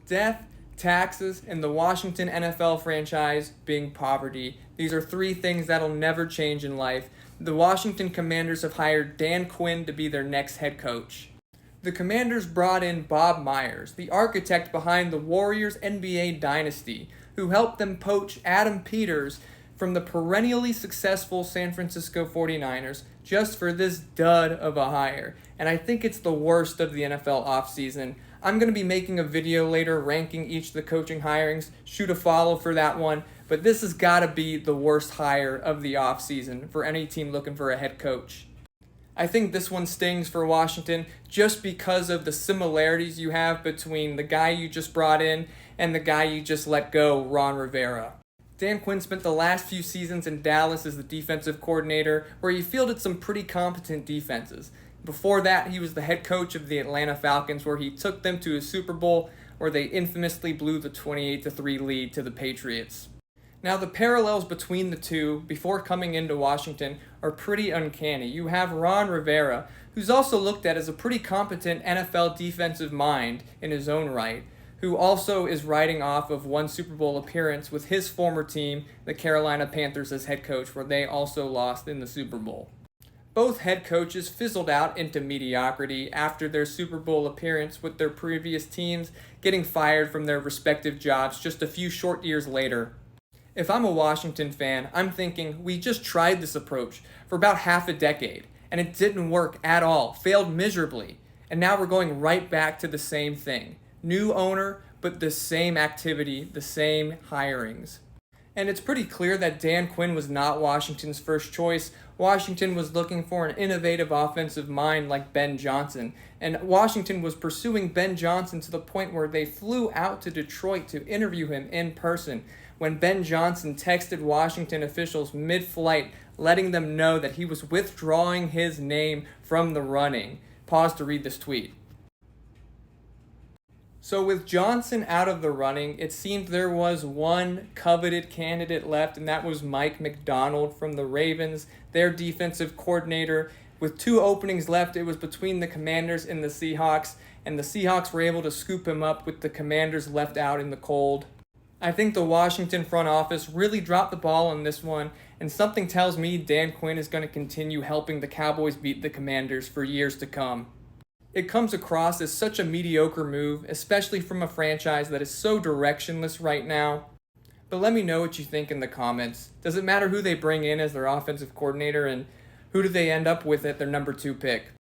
Death, taxes, and the Washington NFL franchise being poverty. These are three things that'll never change in life. The Washington Commanders have hired Dan Quinn to be their next head coach. The Commanders brought in Bob Myers, the architect behind the Warriors NBA dynasty, who helped them poach Adam Peters from the perennially successful San Francisco 49ers just for this dud of a hire. And I think it's the worst of the NFL offseason. I'm going to be making a video later ranking each of the coaching hirings. Shoot a follow for that one. But this has got to be the worst hire of the offseason for any team looking for a head coach. I think this one stings for Washington just because of the similarities you have between the guy you just brought in and the guy you just let go, Ron Rivera. Dan Quinn spent the last few seasons in Dallas as the defensive coordinator, where he fielded some pretty competent defenses. Before that, he was the head coach of the Atlanta Falcons, where he took them to a Super Bowl where they infamously blew the 28-3 lead to the Patriots. Now, the parallels between the two before coming into Washington are pretty uncanny. You have Ron Rivera, who's also looked at as a pretty competent NFL defensive mind in his own right, who also is riding off of one Super Bowl appearance with his former team, the Carolina Panthers, as head coach, where they also lost in the Super Bowl. Both head coaches fizzled out into mediocrity after their Super Bowl appearance, with their previous teams getting fired from their respective jobs just a few short years later. If I'm a Washington fan, I'm thinking, we just tried this approach for about half a decade, and it didn't work at all, failed miserably, and now we're going right back to the same thing. New owner, but the same activity, the same hirings. And it's pretty clear that Dan Quinn was not Washington's first choice. Washington was looking for an innovative offensive mind like Ben Johnson, and Washington was pursuing Ben Johnson to the point where they flew out to Detroit to interview him in person, when Ben Johnson texted Washington officials mid-flight letting them know that he was withdrawing his name from the running. Pause to read this tweet. So with Johnson out of the running, it seemed there was one coveted candidate left, and that was Mike Macdonald from the Ravens, their defensive coordinator. With two openings left, it was between the Commanders and the Seahawks, and the Seahawks were able to scoop him up with the Commanders left out in the cold. I think the Washington front office really dropped the ball on this one, and something tells me Dan Quinn is going to continue helping the Cowboys beat the Commanders for years to come. It comes across as such a mediocre move, especially from a franchise that is so directionless right now. But let me know what you think in the comments. Does it matter who they bring in as their offensive coordinator, and who do they end up with at their number 2 pick?